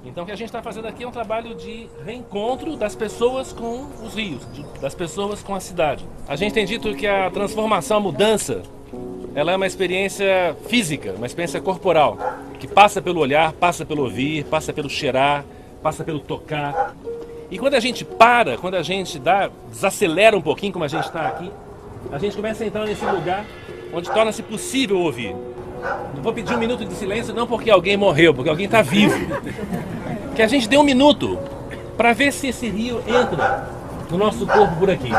Então o que a gente está fazendo aqui é um trabalho de reencontro das pessoas com os rios, das pessoas com a cidade. A gente tem dito que a transformação, a mudança, ela é uma experiência física, uma experiência corporal, que passa pelo olhar, passa pelo ouvir, passa pelo cheirar, passa pelo tocar. E quando a gente para, quando a gente desacelera um pouquinho, como a gente está aqui, a gente começa a entrar nesse lugar onde torna-se possível ouvir. Não vou pedir um minuto de silêncio não porque alguém morreu, porque alguém está vivo. Que a gente dê um minuto para ver se esse rio entra no nosso corpo por aqui.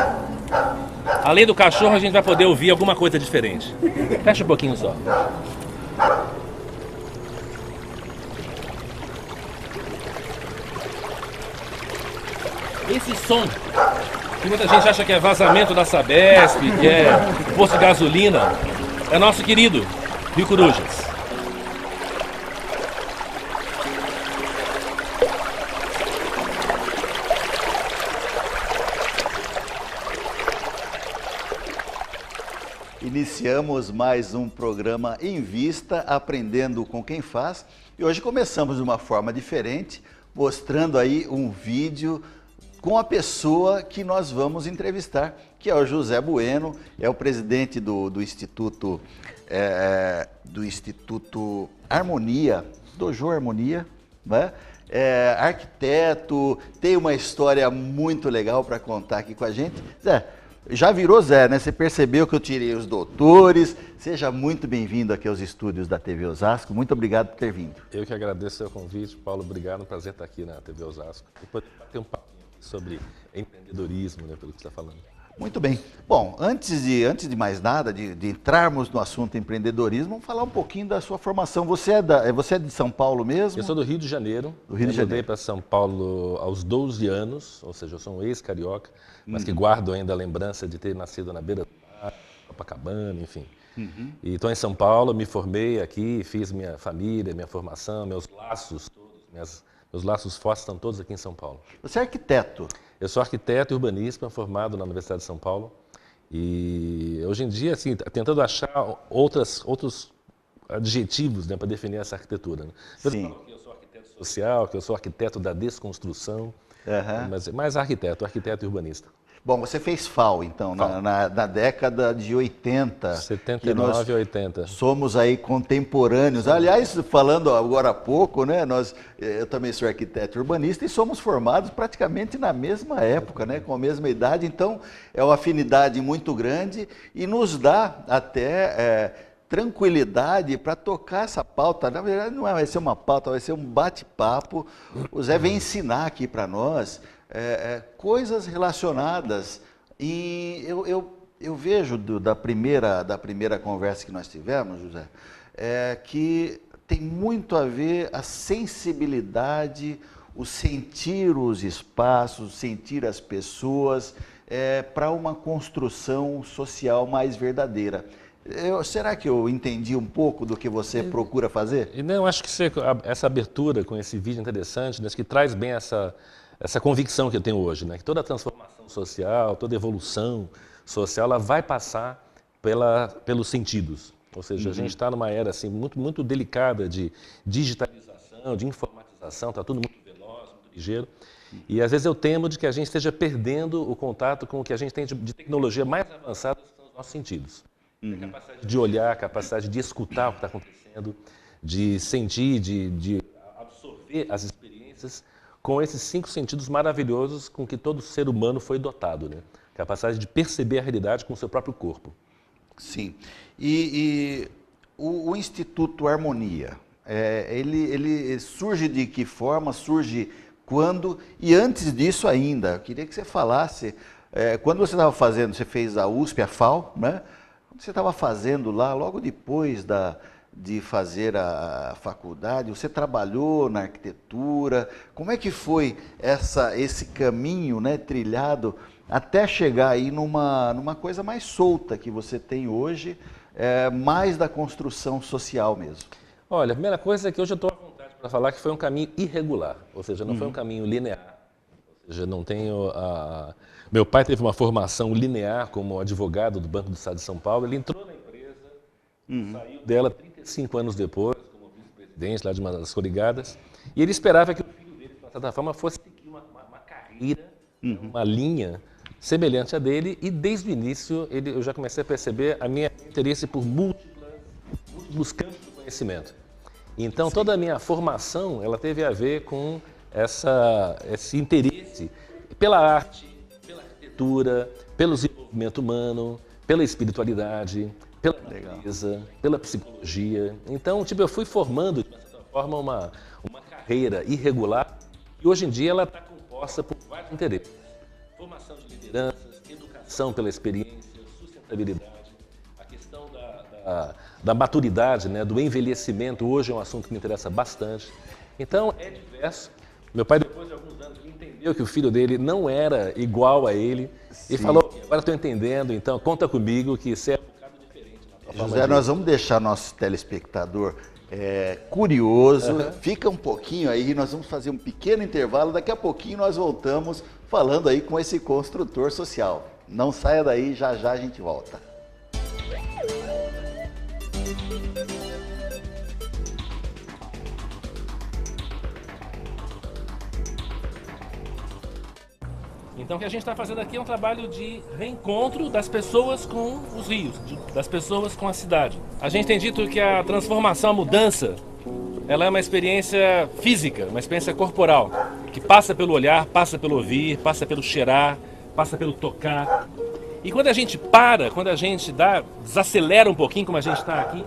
Além do cachorro, a gente vai poder ouvir alguma coisa diferente. Fecha um pouquinho só. Esse som, que muita gente acha que é vazamento da Sabesp, que é posto de gasolina, é nosso querido Rio Corujas. Iniciamos mais um programa Em Vista, aprendendo com quem faz. E hoje começamos de uma forma diferente, mostrando aí um vídeo com a pessoa que nós vamos entrevistar, que é o José Bueno, é o presidente do Instituto Harmonia, Dojo Harmonia, né? Arquiteto, tem uma história muito legal para contar aqui com a gente. Zé, já virou Zé, né? Você percebeu que eu tirei os doutores. Seja muito bem-vindo aqui aos estúdios da TV Osasco. Muito obrigado por ter vindo. Eu que agradeço o seu convite, Paulo. Obrigado, é um prazer estar aqui na TV Osasco. E poder bater um papo sobre empreendedorismo, né, pelo que você está falando. Muito bem. Bom, antes de mais nada, de entrarmos no assunto empreendedorismo, vamos falar um pouquinho da sua formação. Você é de São Paulo mesmo? Eu sou do Rio de Janeiro. Do Rio de Janeiro. Eu mudei para São Paulo aos 12 anos, ou seja, eu sou um ex-carioca, mas que guardo ainda a lembrança de ter nascido na beira do mar, Copacabana, enfim. E estou em São Paulo, me formei aqui, fiz minha família, minha formação, meus laços todos, meus laços fortes estão todos aqui em São Paulo. Você é arquiteto? Eu sou arquiteto e urbanista, formado na Universidade de São Paulo. E hoje em dia, assim, tentando achar outros adjetivos, né, para definir essa arquitetura. Né? Eu falo que eu sou arquiteto social, que eu sou arquiteto da desconstrução, mas mais arquiteto e urbanista. Bom, você fez FAO, então, na década de 80. 79 e 80. Somos aí contemporâneos. Aliás, falando agora há pouco, né, eu também sou arquiteto urbanista e somos formados praticamente na mesma época, né, com a mesma idade. Então, é uma afinidade muito grande e nos dá até tranquilidade para tocar essa pauta. Na verdade, não vai ser uma pauta, vai ser um bate-papo. O Zé vem ensinar aqui para nós coisas relacionadas. E eu vejo da primeira conversa que nós tivemos, José, que tem muito a ver a sensibilidade, o sentir os espaços, sentir as pessoas para uma construção social mais verdadeira. Será que eu entendi um pouco do que você procura fazer? E não, acho que essa abertura com esse vídeo interessante, né, que traz bem essa convicção que eu tenho hoje, né, que toda transformação social, toda evolução social, ela vai passar pelos sentidos. Ou seja, a gente está numa era assim, muito, muito delicada de digitalização, de informatização, está tudo muito veloz, muito ligeiro. E às vezes eu temo de que a gente esteja perdendo o contato com o que a gente tem de tecnologia mais avançada, que são os nossos sentidos. A capacidade de olhar, a capacidade de escutar o que está acontecendo, de sentir, de absorver as experiências com esses 5 sentidos maravilhosos com que todo ser humano foi dotado, né? Capacidade de perceber a realidade com o seu próprio corpo. Sim. E o Instituto Harmonia, ele surge de que forma, surge quando? E antes disso ainda, eu queria que você falasse, quando você estava fazendo, você fez a USP, a FAO, né? Quando você estava fazendo lá, logo depois de fazer a faculdade, você trabalhou na arquitetura. Como é que foi esse caminho, né, trilhado até chegar aí numa coisa mais solta que você tem hoje, mais da construção social mesmo? Olha, a primeira coisa é que hoje eu estou à vontade para falar que foi um caminho irregular, ou seja, não foi um caminho linear. Ou seja, não tenho Meu pai teve uma formação linear como advogado do Banco do Estado de São Paulo. Ele entrou na empresa, saiu dela 35 anos depois, como vice-presidente lá de uma das coligadas, e ele esperava que o filho certa forma, fosse seguir uma carreira, uma linha semelhante à dele, e desde o início eu já comecei a perceber a minha interesse por múltiplos campos do conhecimento. Então, toda a minha formação, ela teve a ver com esse interesse pela arte, pela arquitetura, pelo desenvolvimento humano, pela espiritualidade, pela natureza, pela psicologia. Então, eu fui formando, de certa forma, uma carreira irregular, e hoje em dia ela está composta por vários interesses. Formação de lideranças, educação pela experiência, sustentabilidade, a questão da maturidade, né, do envelhecimento, hoje é um assunto que me interessa bastante. Então, é diverso. Meu pai, depois de alguns anos, entendeu que o filho dele não era igual a ele, e falou: agora estou entendendo, então conta comigo que você é um bocado diferente. José, nós vamos deixar nosso telespectador curioso, fica um pouquinho aí, nós vamos fazer um pequeno intervalo, daqui a pouquinho nós voltamos falando aí com esse construtor social. Não saia daí, já já a gente volta. Então, o que a gente está fazendo aqui é um trabalho de reencontro das pessoas com os rios, das pessoas com a cidade. A gente tem dito que a transformação, a mudança, ela é uma experiência física, uma experiência corporal, que passa pelo olhar, passa pelo ouvir, passa pelo cheirar, passa pelo tocar. E quando a gente para, quando a gente desacelera um pouquinho, como a gente está aqui,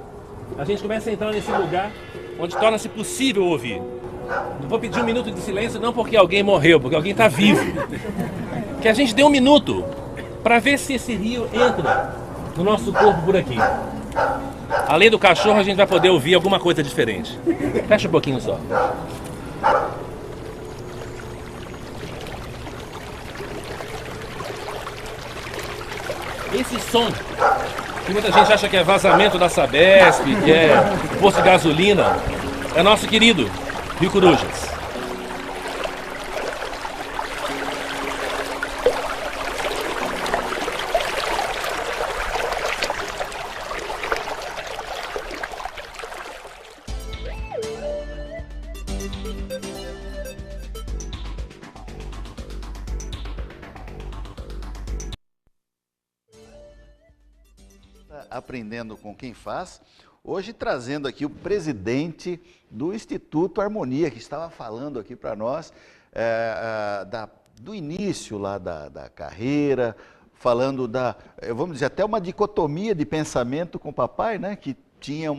a gente começa a entrar nesse lugar onde torna-se possível ouvir. Não vou pedir um minuto de silêncio não porque alguém morreu, porque alguém está vivo. Que a gente dê um minuto para ver se esse rio entra no nosso corpo por aqui. Além do cachorro, a gente vai poder ouvir alguma coisa diferente. Fecha um pouquinho só. Esse som, que muita gente acha que é vazamento da Sabesp, que é posto de gasolina, é nosso querido Rio Corujas. Aprendendo com quem faz, hoje trazendo aqui o presidente do Instituto Harmonia, que estava falando aqui para nós do início lá da carreira, falando vamos dizer, até uma dicotomia de pensamento com o papai, né, que tinha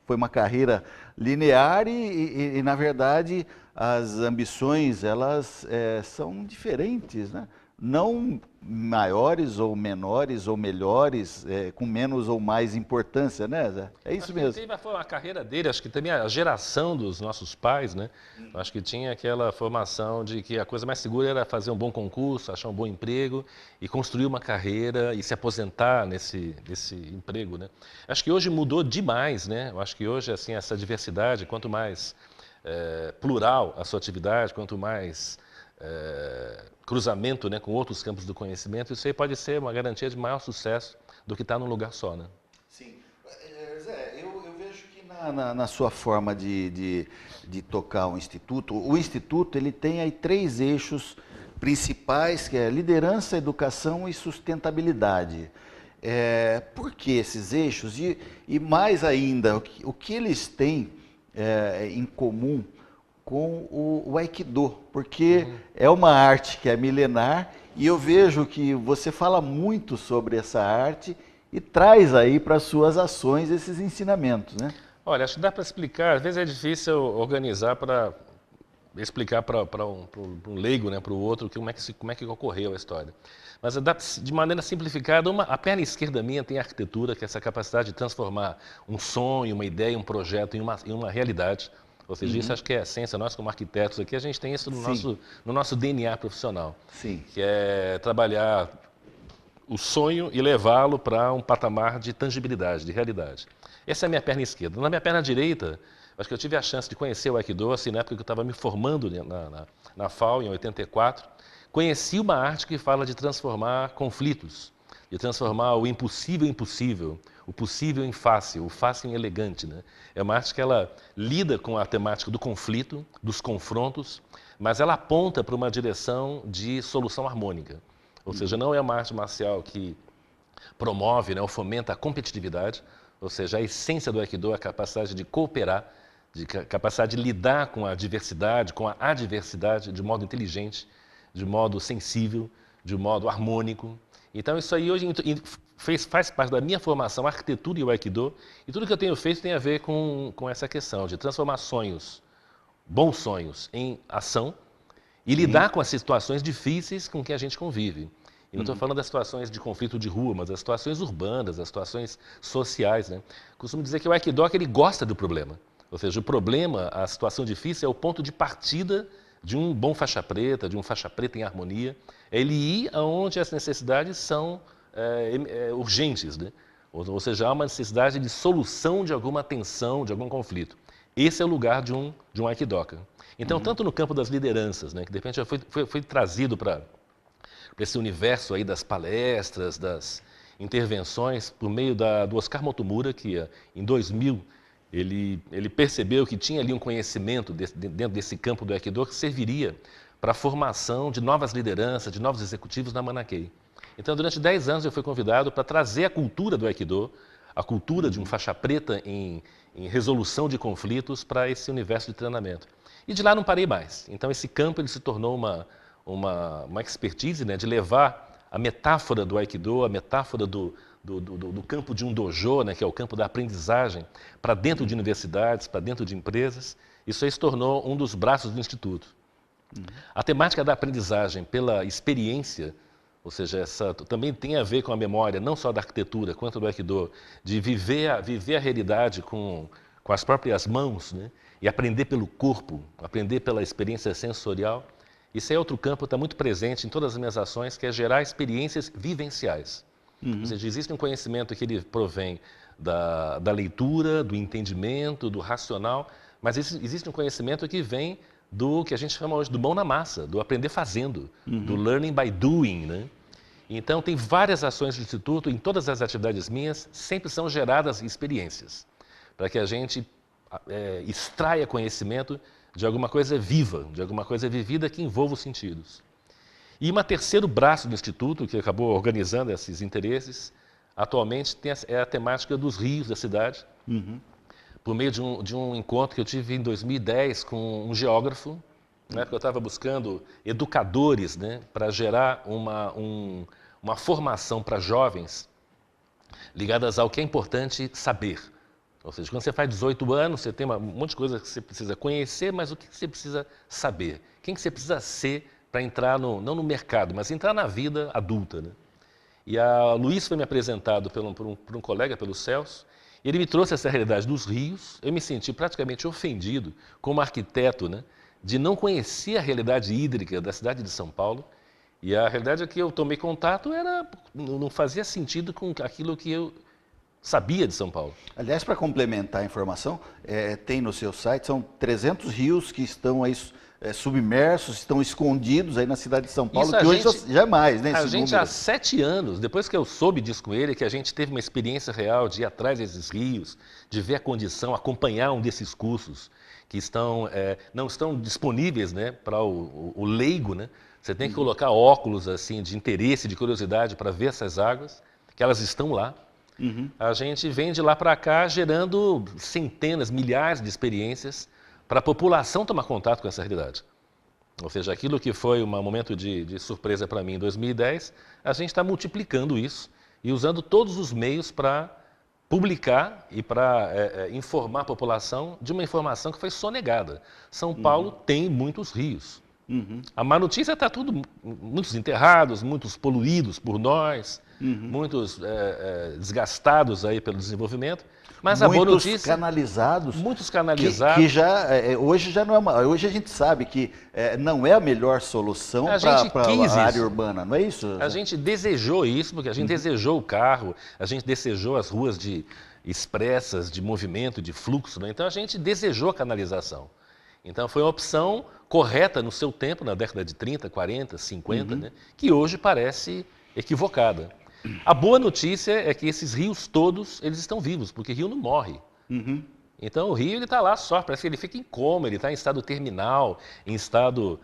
foi uma carreira linear e na verdade, as ambições, elas são diferentes, né? Não maiores ou menores ou melhores, com menos ou mais importância, né, Zé? É isso mesmo. Foi a carreira dele, acho que também a geração dos nossos pais, né? Acho que tinha aquela formação de que a coisa mais segura era fazer um bom concurso, achar um bom emprego e construir uma carreira e se aposentar nesse emprego, né? Acho que hoje mudou demais, né? Eu acho que hoje, assim, essa diversidade, quanto mais plural a sua atividade, quanto mais cruzamento, né, com outros campos do conhecimento, isso aí pode ser uma garantia de maior sucesso do que estar num lugar só, né? Sim. Zé, eu vejo que na sua forma de tocar o Instituto ele tem aí 3 eixos principais, que é liderança, educação e sustentabilidade. Por que esses eixos? E mais ainda, o que eles têm em comum com o Aikido, porque é uma arte que é milenar e eu vejo que você fala muito sobre essa arte e traz aí para suas ações esses ensinamentos, né? Olha, acho que dá para explicar, às vezes é difícil organizar para explicar para um leigo, né, para o outro, como é que ocorreu a história. Mas de maneira simplificada, a perna esquerda minha tem a arquitetura, que é essa capacidade de transformar um sonho, uma ideia, um projeto em uma realidade. Ou seja, isso acho que é a essência. Nós, como arquitetos aqui, a gente tem isso no nosso DNA profissional. Sim. Que é trabalhar o sonho e levá-lo para um patamar de tangibilidade, de realidade. Essa é a minha perna esquerda. Na minha perna direita, acho que eu tive a chance de conhecer o Aikido, assim, na época que eu estava me formando na FAO, em 84. Conheci uma arte que fala de transformar conflitos, de transformar o impossível em possível, o possível em fácil, o fácil em elegante, né? É uma arte que ela lida com a temática do conflito, dos confrontos, mas ela aponta para uma direção de solução harmônica. Ou seja, não é uma arte marcial que promove, né, ou fomenta a competitividade, ou seja, a essência do Aikido é a capacidade de cooperar, de capacidade de lidar com a diversidade, com a adversidade de modo inteligente, de modo sensível, de modo harmônico. Então isso aí hoje faz parte da minha formação, a arquitetura e o Aikido, e tudo que eu tenho feito tem a ver com essa questão de transformar sonhos, bons sonhos, em ação e lidar com as situações difíceis com que a gente convive. E não estou falando das situações de conflito de rua, mas das situações urbanas, das situações sociais, né? Costumo dizer que o Aikido ele gosta do problema. Ou seja, o problema, a situação difícil é o ponto de partida de um bom faixa preta, de um faixa preta em harmonia. É ele ir aonde as necessidades são urgentes, né? Ou seja, há uma necessidade de solução de alguma tensão, de algum conflito. Esse é o lugar de um Aikidoka. Então, tanto no campo das lideranças, né, que de repente já foi trazido para esse universo aí das palestras, das intervenções, por meio do Oscar Motomura, que em 2000 ele percebeu que tinha ali um conhecimento dentro desse campo do Aikido que serviria para a formação de novas lideranças, de novos executivos na Manakei. Então, durante 10 anos eu fui convidado para trazer a cultura do Aikido, a cultura de um faixa preta em resolução de conflitos para esse universo de treinamento. E de lá não parei mais. Então, esse campo ele se tornou uma expertise, né, de levar a metáfora do Aikido, a metáfora do campo de um dojo, né, que é o campo da aprendizagem, para dentro de universidades, para dentro de empresas. Isso aí se tornou um dos braços do Instituto. A temática da aprendizagem pela experiência, ou seja, essa também tem a ver com a memória, não só da arquitetura, quanto do Aikido, de viver a realidade com as próprias mãos, né, e aprender pelo corpo, aprender pela experiência sensorial. Isso é outro campo que está muito presente em todas as minhas ações, que é gerar experiências vivenciais. Ou seja, existe um conhecimento que ele provém da leitura, do entendimento, do racional, mas existe um conhecimento que vem do que a gente chama hoje do mão na massa, do aprender fazendo, do learning by doing, né? Então, tem várias ações do Instituto, em todas as atividades minhas, sempre são geradas experiências, para que a gente extraia conhecimento de alguma coisa viva, de alguma coisa vivida que envolva os sentidos. E um terceiro braço do Instituto, que acabou organizando esses interesses, atualmente é a temática dos rios da cidade, por meio de um encontro que eu tive em 2010 com um geógrafo, né, porque eu estava buscando educadores, né, para gerar uma formação para jovens ligadas ao que é importante saber. Ou seja, quando você faz 18 anos, você tem um monte de coisa que você precisa conhecer, mas o que você precisa saber? Quem que você precisa ser para entrar, não no mercado, mas entrar na vida adulta, né? E a Luiz foi me apresentado por um colega, pelo Celso, e ele me trouxe essa realidade dos rios. Eu me senti praticamente ofendido como arquiteto, né, de não conhecer a realidade hídrica da cidade de São Paulo. E a realidade é que eu tomei contato não fazia sentido com aquilo que eu sabia de São Paulo. Aliás, para complementar a informação, tem no seu site, são 300 rios que estão aí submersos, estão escondidos aí na cidade de São Paulo, que hoje jamais, né? A gente há 7 anos, depois que eu soube disso com ele, que a gente teve uma experiência real de ir atrás desses rios, de ver a condição, acompanhar um desses cursos que não estão disponíveis, né, para o leigo, né? Você tem que colocar óculos assim de interesse, de curiosidade para ver essas águas, que elas estão lá. A gente vem de lá para cá gerando centenas, milhares de experiências para a população tomar contato com essa realidade. Ou seja, aquilo que foi um momento de surpresa para mim em 2010, a gente está multiplicando isso e usando todos os meios para publicar e para informar a população de uma informação que foi sonegada. São Paulo tem muitos rios. A má notícia está muitos enterrados, muitos poluídos por nós, muitos desgastados aí pelo desenvolvimento. Mas a boa notícia, muitos canalizados, que já hoje já não é hoje a gente sabe que não é a melhor solução para a área urbana, não é isso? A gente desejou isso, porque a gente desejou o carro, a gente desejou as ruas expressas de movimento, de fluxo, né? Então a gente desejou a canalização. Então foi uma opção correta no seu tempo, na década de 30, 40, 50, né? Que hoje parece equivocada. A boa notícia é que esses rios todos, eles estão vivos, porque rio não morre. Uhum. Então o rio ele está lá só, parece que ele fica em coma, ele está em estado terminal, em estado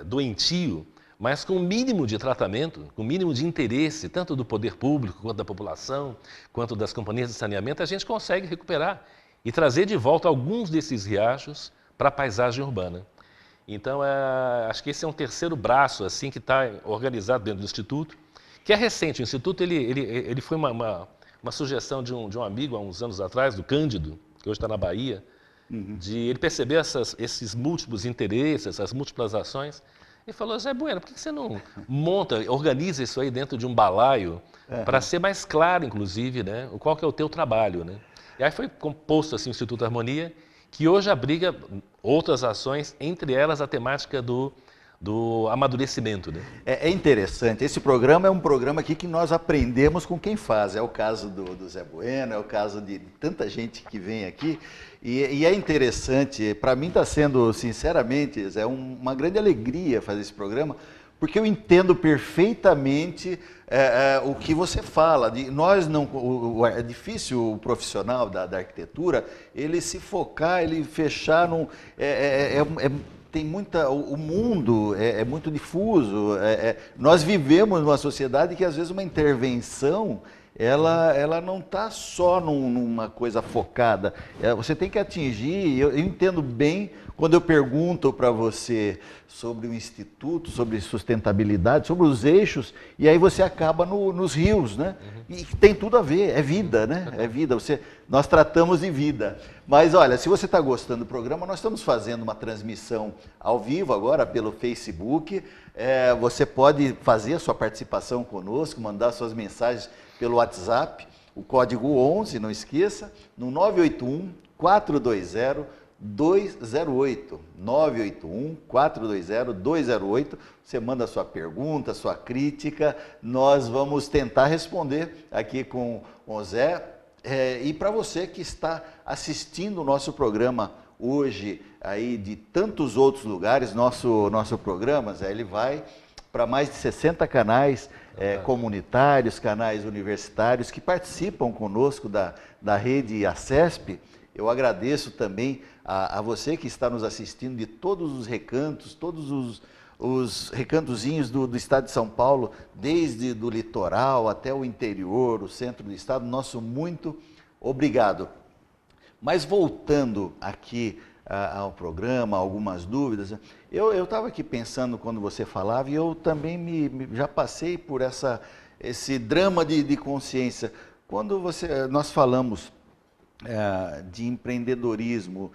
doentio, mas com o mínimo de tratamento, com o mínimo de interesse, tanto do poder público, quanto da população, quanto das companhias de saneamento, a gente consegue recuperar e trazer de volta alguns desses riachos para a paisagem urbana. Então, acho que esse é um terceiro braço assim que está organizado dentro do Instituto, que é recente. O Instituto ele foi uma sugestão de um amigo há uns anos atrás, do Cândido, que hoje está na Bahia, de ele perceber esses múltiplos interesses, essas múltiplas ações, e falou: Zé Bueno, por que você não organiza isso aí dentro de um balaio, para ser mais claro, inclusive, né, qual que é o teu trabalho, né? E aí foi composto assim, o Instituto Harmonia, que hoje abriga outras ações, entre elas a temática do amadurecimento. Né? É interessante, esse programa é um programa aqui que nós aprendemos com quem faz, é o caso do Zé Bueno, é o caso de tanta gente que vem aqui, e é interessante, para mim está sendo, sinceramente, é uma grande alegria fazer esse programa, porque eu entendo perfeitamente o que você fala. Nós não, é difícil o profissional da arquitetura ele se focar, ele fechar num. Tem muita. O mundo é muito difuso. Nós vivemos numa sociedade que às vezes uma intervenção ela não está só numa coisa focada. Você tem que atingir. Eu entendo bem quando eu pergunto para você sobre o Instituto, sobre sustentabilidade, sobre os eixos, e aí você acaba nos rios, né? E tem tudo a ver, é vida, né? É vida, nós tratamos de vida. Mas olha, se você está gostando do programa, nós estamos fazendo uma transmissão ao vivo agora pelo Facebook. Você pode fazer a sua participação conosco, mandar suas mensagens pelo WhatsApp, o código 11, não esqueça, no 981 420 208, 981 420 208. Você manda a sua pergunta, a sua crítica, nós vamos tentar responder aqui com o Zé. E para você que está assistindo o nosso programa hoje, aí de tantos outros lugares, nosso programa, Zé, ele vai para mais de 60 canais comunitários, canais universitários que participam conosco da rede ACESP. Eu agradeço também a você que está nos assistindo de todos os recantos, todos os recantozinhos do estado de São Paulo, desde do litoral até o interior, o centro do estado. Nosso muito obrigado. Mas voltando aqui ao programa, algumas dúvidas, eu estava aqui pensando quando você falava, e eu também já passei por esse drama de consciência. Quando nós falamos de empreendedorismo,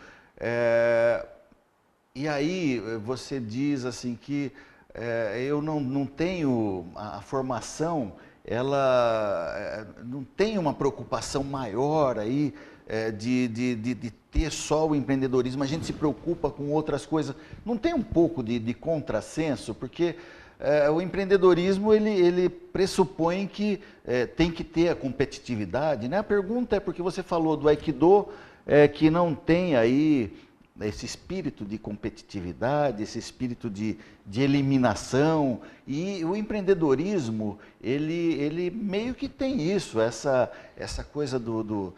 e aí você diz assim que eu não tenho a formação, ela não tem uma preocupação maior aí de ter só o empreendedorismo, a gente se preocupa com outras coisas. Não tem um pouco de contrassenso, porque o empreendedorismo ele pressupõe que tem que ter a competitividade, né? A pergunta é porque você falou do Aikido, que não tem aí esse espírito de competitividade, esse espírito de eliminação, e o empreendedorismo ele meio que tem isso, essa coisa do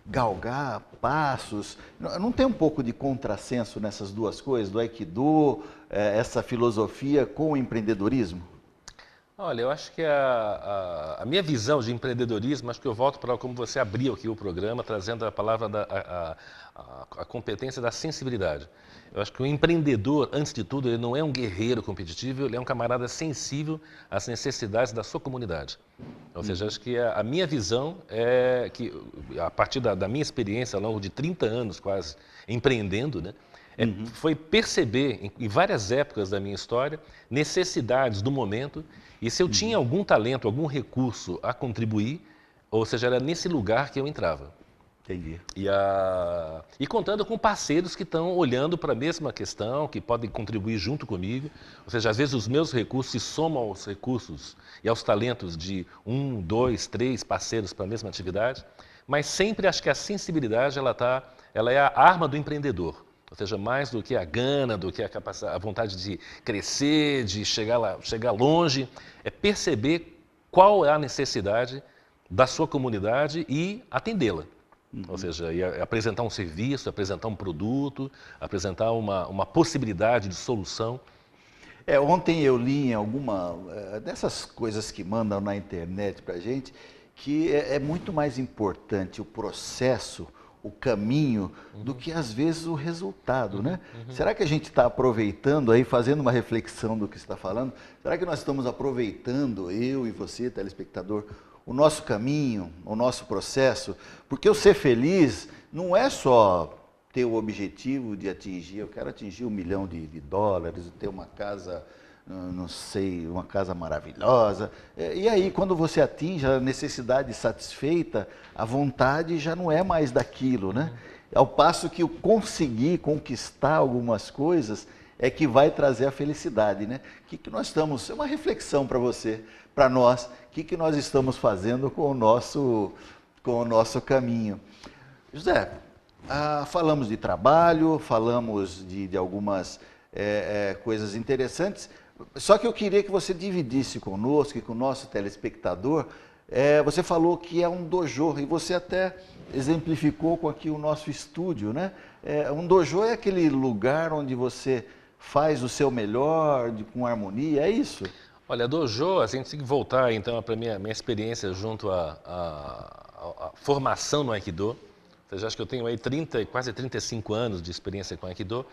galgar passos. Não tem um pouco de contrassenso nessas duas coisas, do Aikido, essa filosofia com o empreendedorismo? Olha, eu acho que a minha visão de empreendedorismo, acho que eu volto para como você abriu aqui o programa, trazendo a palavra a competência da sensibilidade. Eu acho que o empreendedor, antes de tudo, ele não é um guerreiro competitivo, ele é um camarada sensível às necessidades da sua comunidade. Ou seja, acho que a minha visão é que, a partir da minha experiência, ao longo de 30 anos quase, empreendendo, né, foi perceber, em várias épocas da minha história, necessidades do momento, e se eu tinha algum talento, algum recurso a contribuir, ou seja, era nesse lugar que eu entrava. Entendi. E contando com parceiros que estão olhando para a mesma questão, que podem contribuir junto comigo. Ou seja, às vezes os meus recursos se somam aos recursos e aos talentos de 1, 2, 3 parceiros para a mesma atividade. Mas sempre acho que a sensibilidade ela é a arma do empreendedor. Ou seja, mais do que a gana, do que a vontade de crescer, de chegar longe, é perceber qual é a necessidade da sua comunidade e atendê-la. Ou seja, apresentar um serviço, apresentar um produto, apresentar uma possibilidade de solução. Ontem eu li em alguma dessas coisas que mandam na internet para a gente, que é muito mais importante o processo, o caminho, do que às vezes o resultado, né? Será que a gente está aproveitando aí, fazendo uma reflexão do que você está falando, será que nós estamos aproveitando, eu e você, telespectador, o nosso caminho, o nosso processo? Porque o ser feliz não é só ter o objetivo de atingir, eu quero atingir $1 milhão de dólares, ter uma casa, não sei, uma casa maravilhosa. E aí, quando você atinge a necessidade satisfeita, a vontade já não é mais daquilo, né? Ao passo que o conseguir conquistar algumas coisas é que vai trazer a felicidade, né? O que nós estamos, é uma reflexão para você, para nós, o que nós estamos fazendo com o nosso caminho. José, falamos de trabalho, falamos de algumas coisas interessantes, só que eu queria que você dividisse conosco e com o nosso telespectador. Você falou que é um dojo, e você até exemplificou com aqui o nosso estúdio, né? Um dojo é aquele lugar onde você faz o seu melhor, com harmonia, é isso? Olha, dojo, a gente tem que voltar então para a minha experiência junto à formação no Aikido. Ou seja, acho que eu tenho aí quase 35 anos de experiência com Aikido.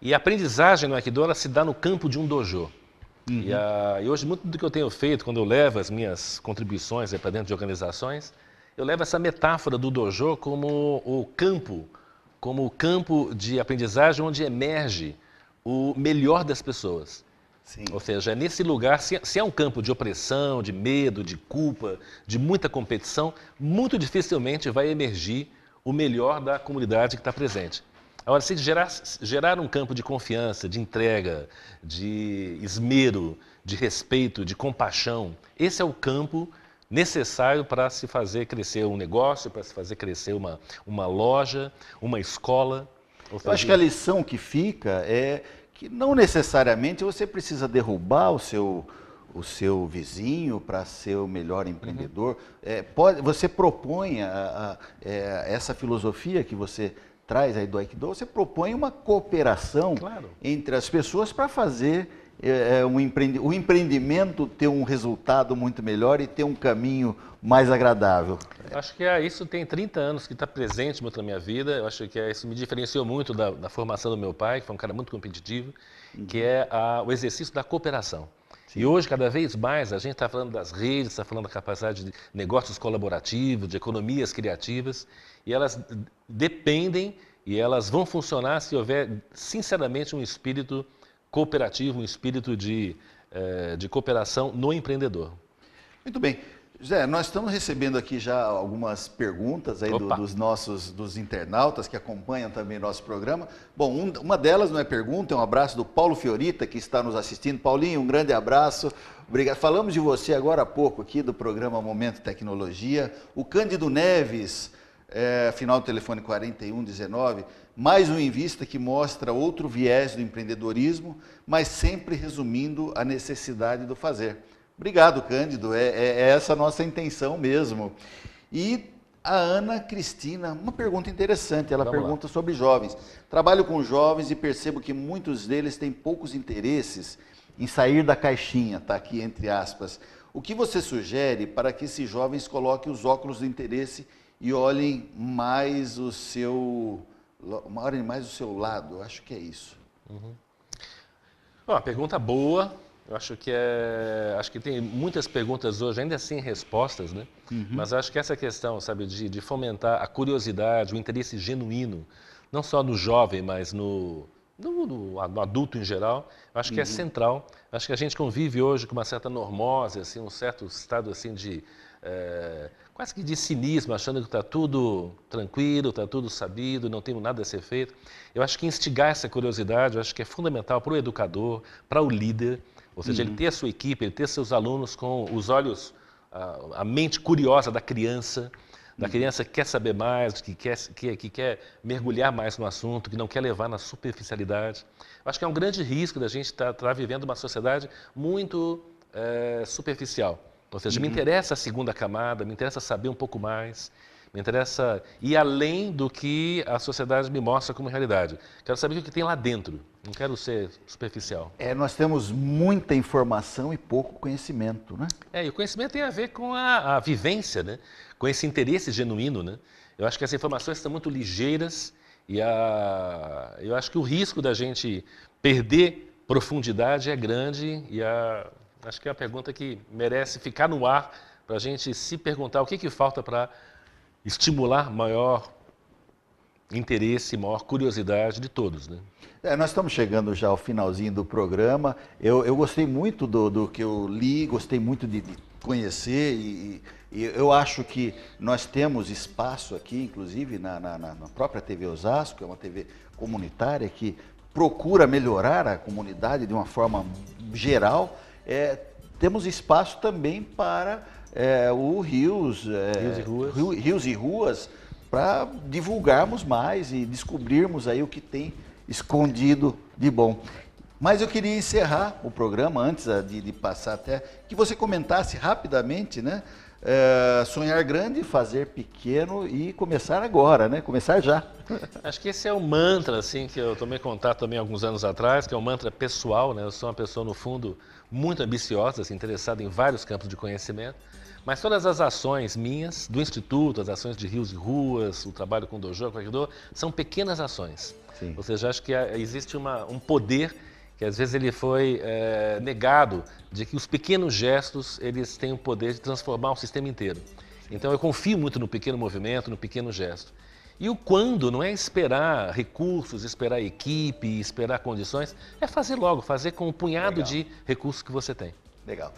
E a aprendizagem no Aikido, ela se dá no campo de um dojo. E hoje, muito do que eu tenho feito, quando eu levo as minhas contribuições para dentro de organizações, eu levo essa metáfora do dojo como o campo de aprendizagem onde emerge o melhor das pessoas. Sim. Ou seja, nesse lugar, se é um campo de opressão, de medo, de culpa, de muita competição, muito dificilmente vai emergir o melhor da comunidade que está presente. Agora, se gerar um campo de confiança, de entrega, de esmero, de respeito, de compaixão, esse é o campo necessário para se fazer crescer um negócio, para se fazer crescer uma loja, uma escola. Eu acho que a lição que fica é que não necessariamente você precisa derrubar o seu vizinho para ser o melhor empreendedor. Você propõe essa filosofia que você traz aí do Aikido, você propõe uma cooperação entre as pessoas para fazer o empreendimento ter um resultado muito melhor e ter um caminho mais agradável. Acho que isso tem 30 anos que está presente muito na minha vida. Eu acho que isso me diferenciou muito da formação do meu pai, que foi um cara muito competitivo, que é o exercício da cooperação. Sim. E hoje, cada vez mais, a gente está falando das redes, está falando da capacidade de negócios colaborativos, de economias criativas, e elas dependem e elas vão funcionar se houver, sinceramente, um espírito cooperativo, um espírito de cooperação no empreendedor. Muito bem. José, nós estamos recebendo aqui já algumas perguntas aí dos internautas que acompanham também nosso programa. Bom, uma delas não é pergunta, é um abraço do Paulo Fiorita, que está nos assistindo. Paulinho, um grande abraço. Obrigado. Falamos de você agora há pouco aqui do programa Momento Tecnologia. O Cândido Neves, final do telefone 4119, mais um Invista que mostra outro viés do empreendedorismo, mas sempre resumindo a necessidade do fazer. Obrigado, Cândido, é essa a nossa intenção mesmo. E a Ana Cristina, uma pergunta interessante, ela pergunta sobre jovens. Trabalho com jovens e percebo que muitos deles têm poucos interesses em sair da caixinha, está aqui entre aspas. O que você sugere para que esses jovens coloquem os óculos do interesse e olhem mais o seu lado? Eu acho que é isso. Uma pergunta boa. Eu acho que tem muitas perguntas hoje ainda sem respostas, né? Mas acho que essa questão, sabe, de fomentar a curiosidade, o interesse genuíno, não só no jovem, mas no adulto em geral, eu acho que é central. Acho que a gente convive hoje com uma certa normose, assim, um certo estado assim quase que de cinismo, achando que está tudo tranquilo, está tudo sabido, não tem nada a ser feito. Eu acho que instigar essa curiosidade, eu acho que é fundamental para o educador, para o líder. Ou seja, ele ter a sua equipe, ele ter seus alunos com os olhos, a mente curiosa da criança que quer saber mais, que quer mergulhar mais no assunto, que não quer levar na superficialidade. Eu acho que é um grande risco da gente estar vivendo uma sociedade muito superficial. Ou seja, me interessa a segunda camada, me interessa saber um pouco mais, me interessa ir além do que a sociedade me mostra como realidade. Quero saber o que tem lá dentro, não quero ser superficial. Nós temos muita informação e pouco conhecimento, né? E o conhecimento tem a ver com a vivência, né? Com esse interesse genuíno, né? Eu acho que as informações estão muito ligeiras e eu acho que o risco da gente perder profundidade é grande e acho que é uma pergunta que merece ficar no ar para a gente se perguntar o que falta para estimular maior interesse, maior curiosidade de todos, né? Nós estamos chegando já ao finalzinho do programa. Eu gostei muito do que eu li, gostei muito de conhecer e eu acho que nós temos espaço aqui, inclusive na própria TV Osasco, é uma TV comunitária que procura melhorar a comunidade de uma forma geral. Temos espaço também para o Rios e Ruas, para divulgarmos mais e descobrirmos aí o que tem escondido de bom. Mas eu queria encerrar o programa, antes de passar até, que você comentasse rapidamente, né? Sonhar grande, fazer pequeno e começar agora, né? Começar já. Acho que esse é um mantra, assim, que eu tomei contato também alguns anos atrás, que é um mantra pessoal, né? Eu sou uma pessoa, no fundo, muito ambiciosa, assim, interessada em vários campos de conhecimento, mas todas as ações minhas, do Instituto, as ações de Rios e Ruas, o trabalho com o Dojo, com o Aikido, são pequenas ações. Sim. Ou seja, acho que existe um poder que às vezes ele foi negado, de que os pequenos gestos eles têm o poder de transformar o sistema inteiro. Então eu confio muito no pequeno movimento, no pequeno gesto. E o quando não é esperar recursos, esperar equipe, esperar condições, é fazer logo, fazer com o punhado de recursos que você tem. Legal.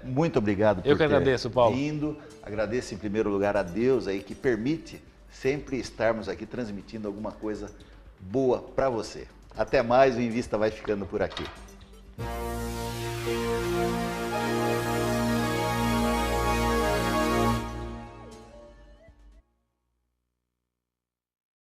Muito obrigado por agradeço, Paulo. vindo. Agradeço em primeiro lugar a Deus aí que permite sempre estarmos aqui transmitindo alguma coisa boa para você. Até mais, o Invista vai ficando por aqui.